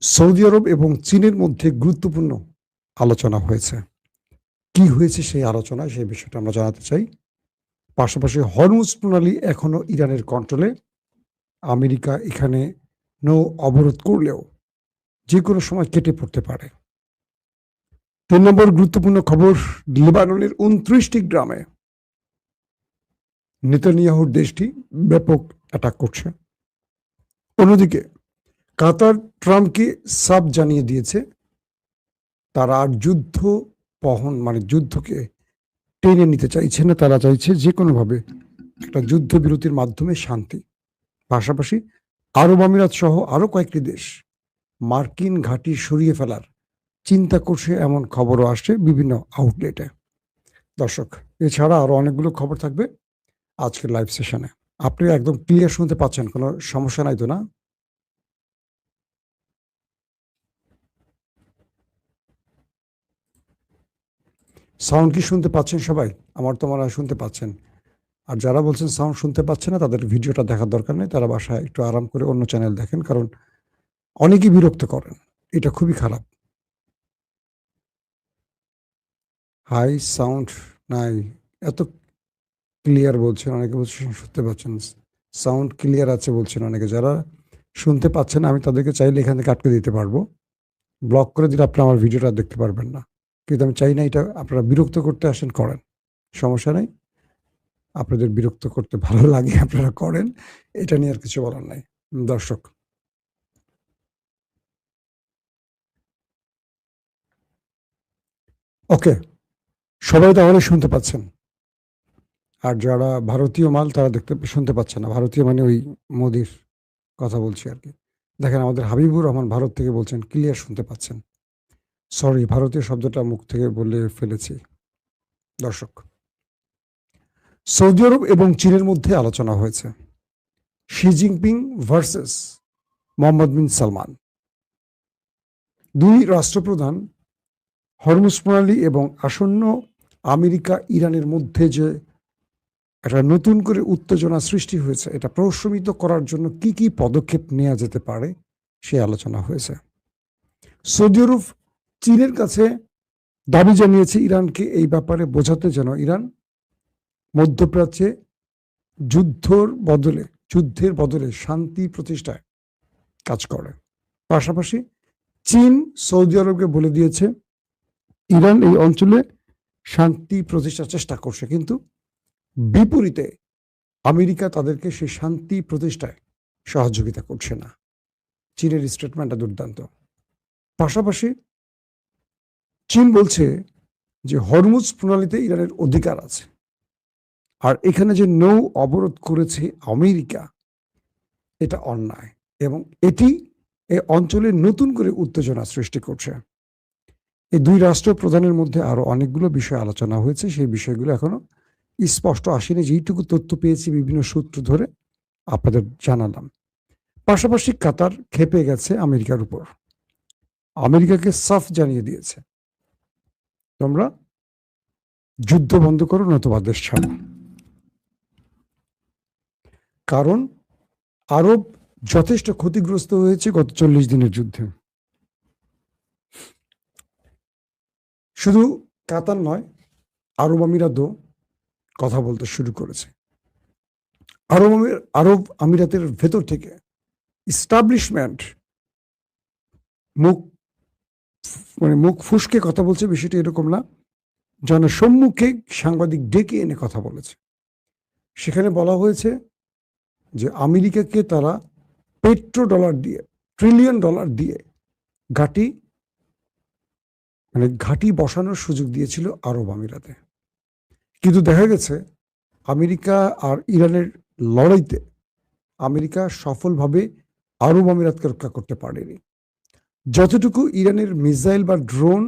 Saudi আরব এবং চীনের মধ্যে গুরুত্বপূর্ণ আলোচনা হয়েছে। কি হয়েছে সেই আলোচনায়, সেই বিষয়টা আমরা জানাতে চাই। পাশাপাশি হরমুজ প্রণালী এখনো ইরানের কন্ট্রোলে। আমেরিকা এখানে নৌ অবরোধ করলেও যেকোনো সময় কেটে পড়তে পারে। ৩ নম্বর গুরুত্বপূর্ণ খবর, লেবাননের ২৯টি গ্রামে নেতানিয়াহুর দেশটি ব্যাপক অ্যাটাক করছে। অন্যদিকে কাতার ট্রাম্পকে সাফ জানিয়ে দিয়েছে তারা আর যুদ্ধকে টেনে নিতে চাইছে না। তারা চাইছে যে কোনোভাবে একটা যুদ্ধবিরতির মাধ্যমে শান্তি। পাশাপাশি আরব আমিরাত সহ আরো কয়েকটি দেশ মার্কিন ঘাঁটি সরিয়ে ফেলার চিন্তা করছে, এমন খবরও আসছে বিভিন্ন আউটলেটে। দর্শক, এছাড়া আরো অনেকগুলো খবর থাকবে আজকের লাইভ সেশনে। আপনি একদম ক্লিয়ার শুনতে পাচ্ছেন, কোনো সমস্যা নাই তো না? সাউন্ড কি শুনতে পাচ্ছেন সবাই? আমার তো মনে হয় শুনতে পাচ্ছেন। আর যারা বলছেন সাউন্ড শুনতে পাচ্ছে না, তাদের ভিডিওটা দেখার দরকার নেই। তারা বাসায় একটু আরাম করে অন্য চ্যানেল দেখেন, কারণ অনেকেই বিরক্ত করেন। এটা খুবই খারাপ। হাই সাউন্ড নাই, এত ক্লিয়ার বলছেন, অনেকে বলছেন শুনতে পাচ্ছেন। সাউন্ড ক্লিয়ার আছে বলছেন অনেকে। যারা শুনতে পাচ্ছেন, আমি তাদেরকে চাইলে এখান থেকে আটকে দিতে পারবো। ব্লক করে দিলে আপনারা আমার ভিডিওটা দেখতে পারবেন না। কিন্তু আমি চাই না এটা আপনারা বিরক্ত করতে আসেন, করেন, সমস্যা নেই। আপনাদের বিরক্ত করতে ভালো লাগে, আপনারা করেন, এটা নিয়ে আর কিছু বলার নাই। দর্শক, ওকে, সবাই তাহলে শুনতে পাচ্ছেন। আর যারা ভারতীয় মাল তারা শুনতে পাচ্ছে না। ভারতীয় মানে ওই মোদির কথা বলছি আর কি। দেখেন, আমাদের হাবিবুর রহমান ভারত থেকে বলছেন ক্লিয়ার শুনতে পাচ্ছেন। সরি, ভারতীয় শব্দটা মুখ থেকে বলে ফেলেছি। দর্শক, সৌদি আরব এবং চীনের মধ্যে আলোচনা হয়েছে। শি জিনপিং ভার্সেস মোহাম্মদ বিন সালমান। দুই রাষ্ট্রপ্রধান হরমুজ প্রণালী এবং আসন্ন আমেরিকা ইরানের মধ্যে যে একটা নতুন করে উত্তেজনা সৃষ্টি হয়েছে, এটা প্রশমিত করার জন্য কি কি পদক্ষেপ নেওয়া যেতে পারে সে আলোচনা হয়েছে। সৌদি আরব চীনের কাছে দাবি জানিয়েছে ইরানকে এই ব্যাপারে বোঝাতে, যেন ইরান মধ্যপ্রাচ্যে যুদ্ধের বদলে শান্তি প্রতিষ্ঠায় কাজ করে। পাশাপাশি চীন সৌদি আরবকে বলে দিয়েছে ইরান এই অঞ্চলে শান্তি প্রতিষ্ঠার চেষ্টা করছে, কিন্তু বিপরীতে আমেরিকা তাদেরকে সেই শান্তি প্রতিষ্ঠায় সহযোগিতা করছে না। চীনের স্টেটমেন্টটা দুর্দান্ত। পাশাপাশি চীন বলছে যে হরমুজ প্রণালীতে ইরানের অধিকার আছে, আর এখানে যে নৌ অবরোধ করেছে আমেরিকা, এটা অন্যায় এবং এটি এই অঞ্চলে নতুন করে উত্তেজনা সৃষ্টি করছে। এই দুই রাষ্ট্র প্রধানের মধ্যে আরো অনেকগুলো বিষয় আলোচনা হয়েছে। সেই বিষয়গুলো এখনো স্পষ্ট আসেনি। যেইটুকু তথ্য পেয়েছি বিভিন্ন সূত্র ধরে আপনাদের জানালাম। পাশাপাশি কাতার ক্ষেপে গেছে আমেরিকার উপর। আমেরিকাকে সাফ জানিয়ে দিয়েছে, তোমরা যুদ্ধ বন্ধ করো, নতুবা দেশ ছাড়ো। কারণ আরব যথেষ্ট ক্ষতিগ্রস্ত হয়েছে গত 40 দিনের যুদ্ধে। শুধু কাতার নয়, আরব আমিরাতও কথা বলতে শুরু করেছে। আরব আমিরাতের ভেতর থেকে ইস্টাবলিশমেন্ট মুখ ফুসকে কথা বলছে। বিষয়টি এরকম না, জনসম্মুখে সাংবাদিক ডেকে এনে কথা বলেছে। সেখানে বলা হয়েছে যে আমেরিকাকে তারা $1 ট্রিলিয়ন দিয়ে ঘাঁটি বসানোর সুযোগ দিয়েছিল আরব আমিরাতে। কিন্তু দেখা গেছে আমেরিকা আর ইরানের লড়াইতে আমেরিকা সফলভাবে আরব আমিরাতকে রক্ষা করতে পারেনি। যতটুকু ইরানের মিসাইল বা ড্রোন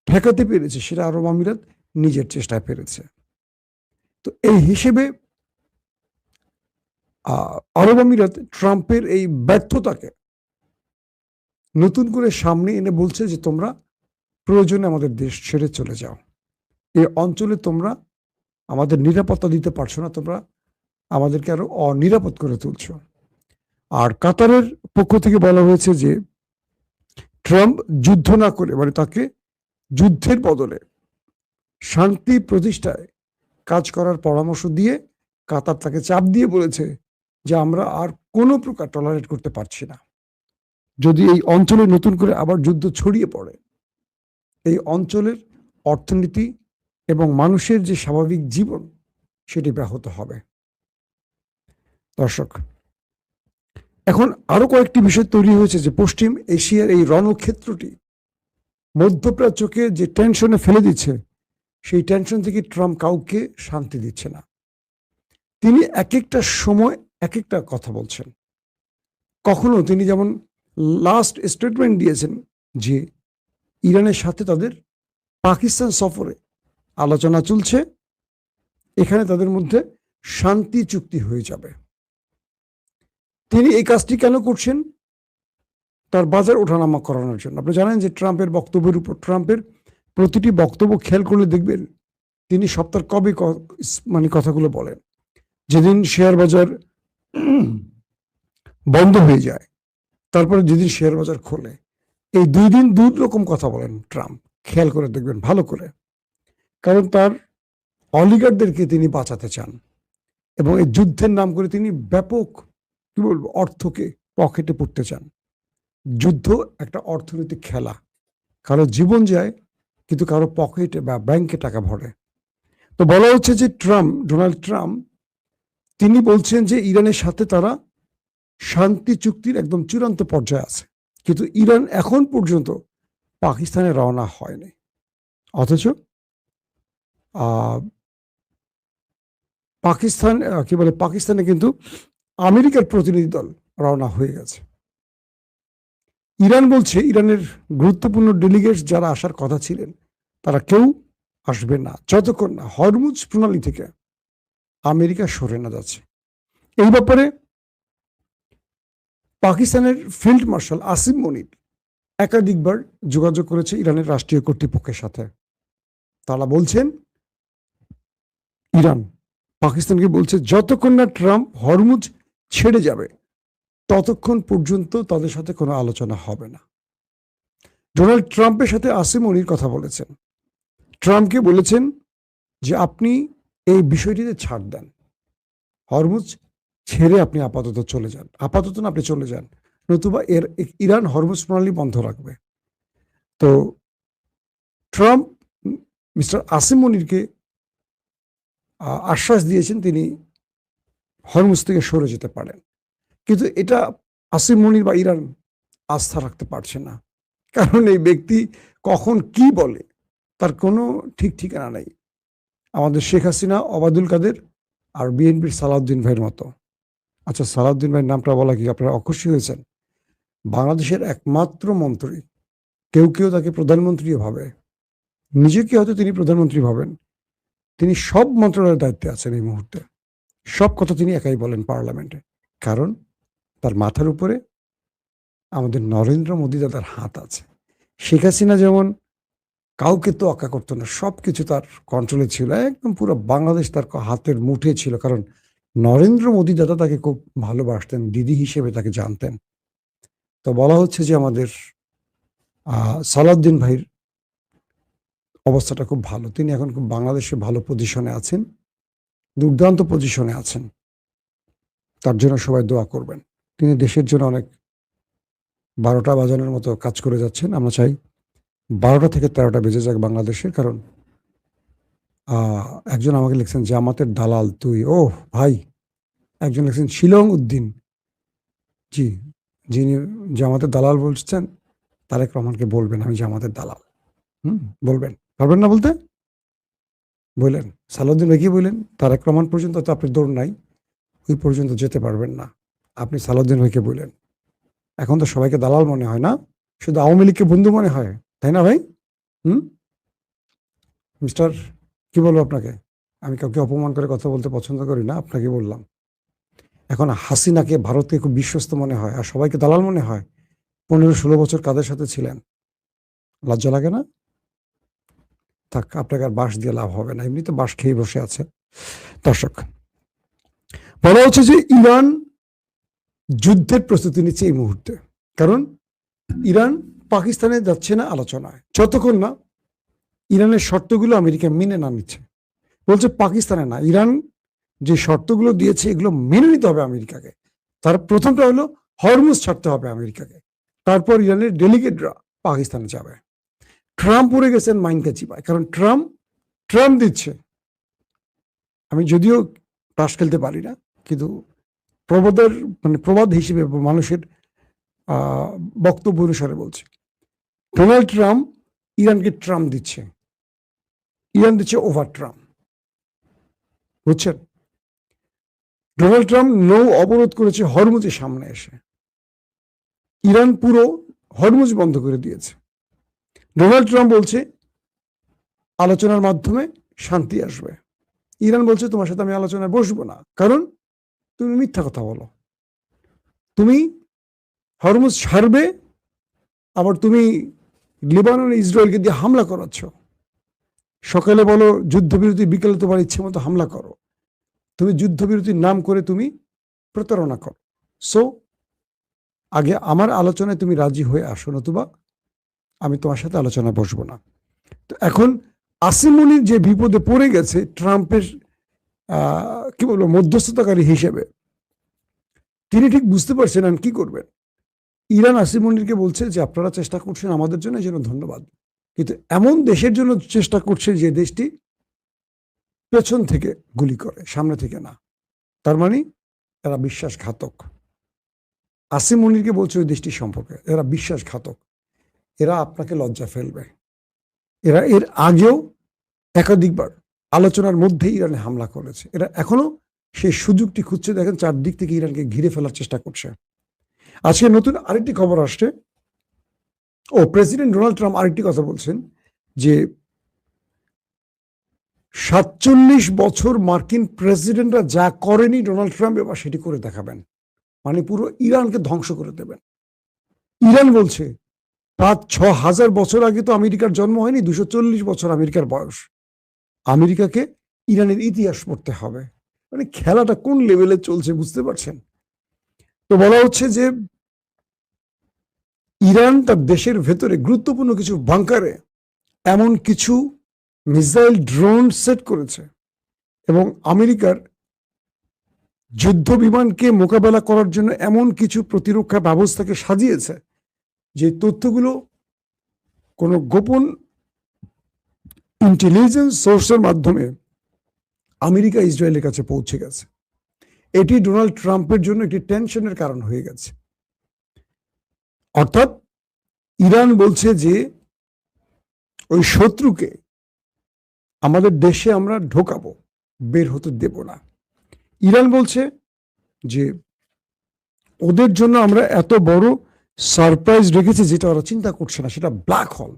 ঠেকাতে পেরেছে, সেটা আরব আমিরাত নিজের চেষ্টায় পেরেছে। তো এই হিসেবে আরব আমিরাত ট্রাম্পের এই ব্যর্থতাকে নতুন করে সামনে এনে বলছে যে তোমরা প্রয়োজনে আমাদের দেশ ছেড়ে চলে যাও। এই অঞ্চলে তোমরা আমাদের নিরাপত্তা দিতে পারছো না, তোমরা আমাদেরকে আরো অনিরাপদ করে তুলছো। আর কাতারের পক্ষ থেকে বলা হয়েছে যে ট্রাম্প যুদ্ধ না করে, মানে তাকে যুদ্ধের বদলে শান্তি প্রতিষ্ঠায় কাজ করার পরামর্শ দিয়ে কাতার তাকে চাপ দিয়ে বলেছে যে আমরা আর কোনো প্রকার টলারেট করতে পারছি না। যদি এই অঞ্চলে নতুন করে আবার যুদ্ধ ছড়িয়ে পড়ে, এই অঞ্চলের অর্থনীতি এবং মানুষের যে স্বাভাবিক জীবন সেটি ব্যাহত হবে। দর্শক, এখন আরো কয়েকটি বিষয় তৈরি হয়েছে যে পশ্চিম এশিয়ার এই রণক্ষেত্রটি মধ্যপ্রাচ্যকে যে টেনশনে ফেলে দিচ্ছে, সেই টেনশন থেকে ট্রাম্প কাউকে শান্তি দিচ্ছে না। তিনি এক একটা সময় এক একটা কথা বলছেন। কখনো তিনি যেমন লাস্ট স্টেটমেন্ট দিয়েছেন যে ইরানের সাথে তাদের পাকিস্তান সফরে আলোচনা চলছে, এখানে তাদের মধ্যে শান্তি চুক্তি হয়ে যাবে। তিনি এই কাজটি কেন করছেন? তার বাজার ওঠানামা করানোর জন্য। আপনি জানেন যে ট্রাম্পের বক্তব্যের উপর, ট্রাম্পের প্রতিটি বক্তব্য খেয়াল করলে দেখবেন তিনি সপ্তাহ কবে মানে কথাগুলো বলেন। যেদিন শেয়ার বাজার বন্ধ হয়ে যায়, তারপরে যেদিন শেয়ার বাজার খোলে, এই 2 দিন 2 রকম কথা বলেন ট্রাম্প। খেয়াল করে দেখবেন ভালো করে, কারণ তার অলিগারদেরকে তিনি বাঁচাতে চান এবং এই যুদ্ধের নাম করে তিনি ব্যাপক কি বলবো অর্থকে পকেটে পুরতে চান। যুদ্ধ একটা অর্থনৈতিক খেলা, কারো জীবন যায় কিন্তু কারো পকেটে বা ব্যাংকে টাকা ভরে। তো বলা হচ্ছে যে ডোনাল্ড ট্রাম্প তিনি বলছেন যে ইরানের সাথে তারা শান্তি চুক্তির একদম চূড়ান্ত পর্যায়ে আছে, কিন্তু ইরান এখন পর্যন্ত পাকিস্তানে রওনা হয়নি। অথচ পাকিস্তানে কিন্তু আমেরিকার প্রতিনিধি দল রওনা হয়ে গেছে। ইরান বলছে ইরানের গুরুত্বপূর্ণ ডেলিগেটস যারা আসার কথা ছিলেন তারা কেউ আসবে না যতক্ষণ না হরমুজ প্রণালী থেকে আমেরিকা সরে না যাচ্ছে। এই ব্যাপারে পাকিস্তানের ফিল্ড মার্শাল আসিম মনির একাধিকবার যোগাযোগ করেছে ইরানের রাষ্ট্রীয় কর্তৃপক্ষের সাথে। তারা বলছেন, ইরান পাকিস্তানকে বলছে যতক্ষণ না ট্রাম্প হরমুজ ছেড়ে যাবে ততক্ষণ পর্যন্ত তাদের সাথে কোনো আলোচনা হবে না। ডোনাল্ড ট্রাম্পের সাথে আসিম মনির কথা বলেছেন, ট্রাম্পকে বলেছেন যে আপনি এই বিষয়টিতে ছাড় দেন, হরমুজ ছেড়ে আপনি আপাতত চলে যান, আপাতত না আপনি চলে যান, নতুবা ইরান হরমুজ প্রণালী বন্ধ রাখবে। তো ট্রাম্প মিস্টার আসিম মনিরকে আশ্বাস দিয়েছেন তিনি হরমুজ থেকে সরে যেতে পারেন, কিন্তু এটা আসিম মনির বা ইরান আস্থা রাখতে পারছে না, কারণ এই ব্যক্তি কখন কি বলে তার কোনো ঠিক ঠিকানা নেই। আমাদের শেখ হাসিনা, ওবায়দুল কাদের আর বিএনপির সালাউদ্দিন ভাইয়ের মতো। আচ্ছা, সালাউদ্দিন ভাইয়ের নামটা বলা কি আপনারা অখুশি হয়েছেন? বাংলাদেশের একমাত্র মন্ত্রী, কেউ কেউ তাকে প্রধানমন্ত্রীও ভাবে, নিজেকে হয়তো তিনি প্রধানমন্ত্রী ভাবেন, তিনি সব মন্ত্রণালয়ের দায়িত্বে আছেন এই মুহূর্তে, সব কথা তিনি একাই বলেন পার্লামেন্টে, কারণ তার মাথার উপরে আমাদের নরেন্দ্র মোদী দাদার হাত আছে। শেখ হাসিনা যেমন কাউকে তো আঁকা করতো না, সবকিছু তার কন্ট্রোলে ছিল, একদম পুরো বাংলাদেশ তার হাতের মুঠে ছিল, কারণ নরেন্দ্র মোদী দাদা তাকে খুব ভালোবাসতেন, দিদি হিসেবে তাকে জানতেন। তো বলা হচ্ছে যে আমাদের সালাউদ্দিন ভাইয়ের অবস্থাটা খুব ভালো, তিনি এখন খুব বাংলাদেশে ভালো পজিশনে আছেন, দুর্দান্ত পজিশনে আছেন। তার জন্য সবাই দোয়া করবেন। তিনি দেশের জন্য অনেক 12টা বাজানোর মতো কাজ করে যাচ্ছেন। আমরা চাই 12টা থেকে 13টা বেজে যাক বাংলাদেশের, কারণ একজন আমাকে লিখছেন জামাতের দালাল তুই। ও ভাই, একজন লিখছেন শিলং উদ্দিন, জি, যিনি জামাতের দালাল বলছেন তারেক রহমানকে বলবেন আমি জামাতের দালাল। বলবেন, পারবেন না বলতে? বললেন সালাউদ্দিন ভাই কি বললেন, তারেক রহমান পর্যন্ত তো আপনি দৌড় নাই, ওই পর্যন্ত যেতে পারবেন না, আপনি সালাউদ্দিন ভাইকে বললেন। এখন তো সবাইকে দালাল মনে হয় না, শুধু আওয়ামী লীগকে বন্ধু মনে হয়, তাই না ভাই? মিস্টার, কি বলবো আপনাকে, আমি কাউকে অপমান করে কথা বলতে পছন্দ করি না, আপনাকে বললাম। এখন হাসিনাকে ভারতকে খুব বিশ্বস্ত মনে হয় আর সবাইকে দালাল মনে হয়। 15-16 বছর কাদের সাথে ছিলেন? লজ্জা লাগে না? থাক, আপনাকে আর বাঁশ দিয়ে লাভ হবে না, এমনি তো বাঁশ খেয়ে বসে আছে। দর্শক, বলা হচ্ছে যে ইরান যুদ্ধের প্রস্তুতি নিচ্ছে এই মুহূর্তে। কারণ ইরান পাকিস্তানে যাচ্ছে না আলোচনায়, যতক্ষণ না ইরানের শর্তগুলো আমেরিকা মেনে না নিচ্ছে। বলছে পাকিস্তানে না, ইরান যে শর্তগুলো দিয়েছে এগুলো মেনে নিতে হবে আমেরিকাকে। তার প্রথমটা হলো হরমুজ ছাড়তে হবে আমেরিকাকে, তারপর ইরানের ডেলিগেটরা পাকিস্তানে যাবে। ট্রাম্প পড়ে গেছেন মাইনকা চিপায়, কারণ ট্রাম্প দিচ্ছে। আমি যদিও তাস খেলতে পারি না, কিন্তু প্রবাদ হিসেবে মানুষের বক্তব্য অনুসারে বলছে, ডোনাল্ড ট্রাম্প ইরানকে ট্রাম্প দিচ্ছে, ইরান দিচ্ছে ওভার ট্রাম্প, বুঝছেন? ডোনাল্ড ট্রাম্প নৌ অবরোধ করেছে হরমুজের সামনে এসে, ইরান পুরো হরমুজ বন্ধ করে দিয়েছে। ডোনাল্ড ট্রাম্প বলছে আলোচনার মাধ্যমে শান্তি আসবে, ইরান বলছে তোমার সাথে আমি আলোচনায় বসবো না, কারণ তুমি মিথ্যা কথা বলো, তুমি হরমুজ ছাড়বে, আবার তুমি লেবানন ইসরায়েলকে দিয়ে হামলা করাচ্ছ। সকালে বলো যুদ্ধবিরতি, বিকেলে তোমার ইচ্ছে মতো হামলা করো, তুমি যুদ্ধবিরতির নাম করে তুমি প্রতারণা করো। সো আগে আমার আলোচনায় তুমি রাজি হয়ে আসো, নতুবা আমি তোমার সাথে আলোচনা বসবো না। তো এখন আসিম মুনির যে বিপদে পড়ে গেছে ট্রাম্পের কি বলবো মধ্যস্থতাকারী হিসেবে, তিনি ঠিক বুঝতে পারছেন না কি করবেন। ইরান আসিম মুনিরকে বলছে যে আপনারা চেষ্টা করছেন আমাদের জন্য, এই জন্য ধন্যবাদ, কিন্তু এমন দেশের জন্য চেষ্টা করছে যে দেশটি পেছন থেকে গুলি করে, সামনে থেকে না। তার মানে এরা বিশ্বাসঘাতক। আসিম মুনিরকে বলছে ওই দেশটির সম্পর্কে এরা বিশ্বাসঘাতক, এরা আপনাকে লজ্জা ফেলবে। এরা এর আগেও একাধিকবার আলোচনার মধ্যে ইরানে হামলা করেছে, এরা এখনো সেই সুযোগটি খুঁজছে। দেখেন চারদিক থেকে ইরানকে ঘিরে ফেলার চেষ্টা করছে। আজকে নতুন আরেকটি খবর আসছে, প্রেসিডেন্ট ডোনাল্ড ট্রাম্প আরেকটি কথা বলছেন যে 47 বছর মার্কিন প্রেসিডেন্টরা যা করেনি ডোনাল্ড ট্রাম্প এবার সেটি করে দেখাবেন, মানে পুরো ইরানকে ধ্বংস করে দেবেন। ইরান বলছে 5-6 হাজার বছর আগে তো আমেরিকার জন্ম হয়নি, 240 বছর আমেরিকার বয়স। আমেরিকাকে ইরানের ইতিহাস পড়তে হবে। মানে খেলাটা কোন লেভেলে চলছে বুঝতে পারছেন? তো বলা হচ্ছে যে ইরান তার দেশের ভেতরে গুরুত্বপূর্ণ কিছু বাংকারে এমন কিছু মিসাইল ড্রোন সেট করেছে এবং আমেরিকার যুদ্ধ বিমানকে মোকাবেলা করার জন্য এমন কিছু প্রতিরক্ষা ব্যবস্থাকে সাজিয়েছে যে তথ্যগুলো কোনো গোপন ইন্টেলিজেন্স সোর্সের মাধ্যমে আমেরিকা ইসরায়েলের কাছে পৌঁছে গেছে। এটি ডোনাল্ড ট্রাম্পের জন্য একটি টেনশনের কারণ হয়ে গেছে। অর্থাৎ ইরান বলছে যে ওই শত্রুকে আমাদের দেশে আমরা ঢোকাবো, বের হতে দেব না। ইরান বলছে যে ওদের জন্য আমরা এত বড় সারপ্রাইজ রেখেছি যেটা ওরা চিন্তা করছে না, সেটা ব্ল্যাক হোল,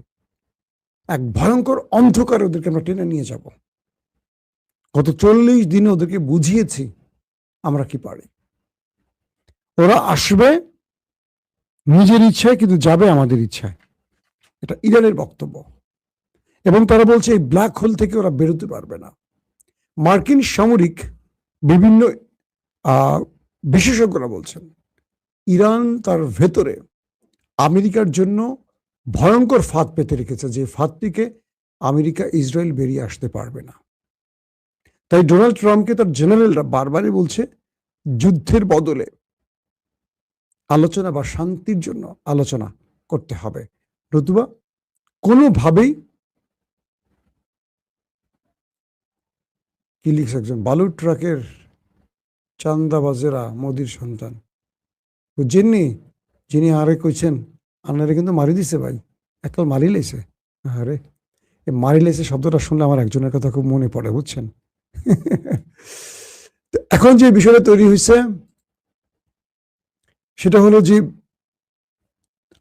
এক ভয়ঙ্কর অন্ধকারে ওদেরকে আমরা টেনে নিয়ে যাব। গত 40 দিনে ওদেরকে বুঝিয়েছি আমরা কি পারি। ওরা আসবে নিজের ইচ্ছায়, কিন্তু যাবে আমাদের ইচ্ছায়, এটা ইরানের বক্তব্য। এবং তারা বলছে এই ব্ল্যাক হোল থেকে ওরা বেরোতে পারবে না। মার্কিন সামরিক বিভিন্ন বিশেষজ্ঞরা বলছেন ইরান তার ভেতরে আমেরিকার জন্য ভয়ঙ্কর ফাঁদ পেতে রেখেছে, যে ফাঁদটিকে আমেরিকা ইসরায়েল বেরিয়ে আসতে পারবে না। তাই ডোনাল্ড ট্রাম্পকে তার জেনারেলরা বারবারই বলছে যুদ্ধের বদলে আলোচনা বা শান্তির জন্য আলোচনা করতে হবে, নতুবা কোনোভাবেই। কি লিখছে একজন, বালুর ট্রাকের চান্দাবাজেরা মোদির সন্তান, বুঝছেননি? যিনি আরে কইছেন আনারে কিন্তু মারি দিছে ভাই, একদম মারি লেছে। আরে মারি লেছে শব্দটা শুনলে আমার একজনের কথা খুব মনে পড়ে, বুঝছেন? এখন যে বিষয়টা তৈরি হয়েছে সেটা হলো যে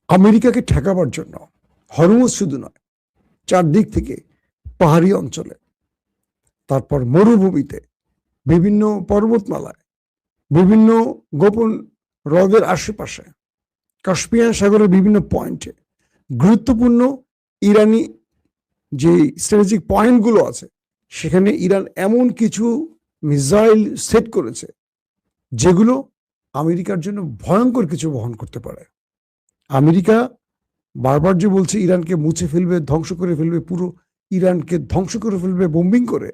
আমেরিকাকে ঠেকাবার জন্য হরমুজ শুধু নয়, চারদিক থেকে পাহাড়ি অঞ্চলে, তারপর মরুভূমিতে, বিভিন্ন পর্বতমালায়, বিভিন্ন গোপন হ্রদের আশেপাশে, কাস্পিয়ান সাগরের বিভিন্ন পয়েন্টে গুরুত্বপূর্ণ ইরানি যে স্ট্র্যাটেজিক পয়েন্টগুলো আছে সেখানে ইরান এমন কিছু মিসাইল সেট করেছে যেগুলো আমেরিকার জন্য ভয়ঙ্কর কিছু বহন করতে পারে। আমেরিকা বারবার যে বলছে ইরানকে মুছে ফেলবে, ধ্বংস করে ফেলবে, পুরো ইরানকে ধ্বংস করে ফেলবে বোম্বিং করে,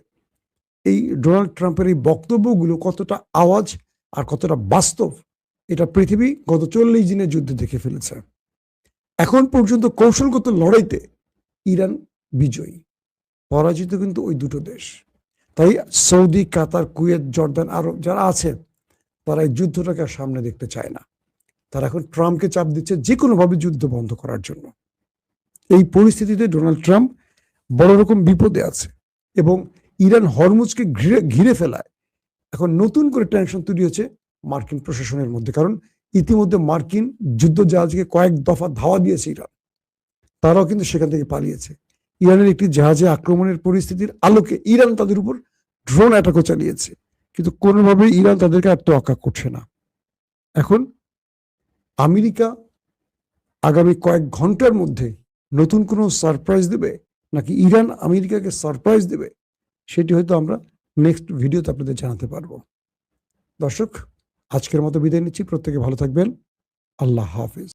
এই ডোনাল্ড ট্রাম্পের এই বক্তব্যগুলো কতটা আওয়াজ আর কতটা বাস্তব, এটা পৃথিবী গত 40 দিনের যুদ্ধে দেখে ফেলেছে। এখন পর্যন্ত কৌশলগত লড়াইতে ইরান বিজয়ী, পরাজিত কিন্তু ওই দুটো দেশ। তাই সৌদি, কাতার, কুয়েত, জর্দান আরব যারা আছে তারা এই যুদ্ধটাকে আর সামনে দেখতে চায় না। তারা এখন ট্রাম্পকে চাপ দিচ্ছে যে কোনোভাবে যুদ্ধ বন্ধ করার জন্য। এই পরিস্থিতিতে ডোনাল্ড ট্রাম্প বড় রকম বিপদে আছে এবং ইরান হরমুজকে ঘিরে ফেলায় এখন নতুন করে টেনশন তৈরি হচ্ছে মার্কিন প্রশাসনের মধ্যে। কারণ ইতিমধ্যে মার্কিন যুদ্ধ জাহাজকে কয়েক দফা ধাওয়া দিয়েছে ইরান, তারাও কিন্তু সেখান থেকে পালিয়েছে। ইরানের একটি জাহাজে আক্রমণের পরিস্থিতির আলোকে ইরান তাদের উপর ড্রোন অ্যাটাকও চালিয়েছে, কিন্তু কোনোভাবেই ইরান তাদেরকে আর তোয়াক্কা করছে না। এখন আমেরিকা আগামী কয়েক ঘন্টার মধ্যে নতুন কোনো সারপ্রাইজ দেবে নাকি ইরান আমেরিকাকে সারপ্রাইজ দেবে, সেটি হয়তো আমরা নেক্সট ভিডিওতে আপনাদের জানাতে পারবো। দর্শক, আজকের মতো বিদায় নিচ্ছি। প্রত্যেকে ভালো থাকবেন। আল্লাহ হাফিজ।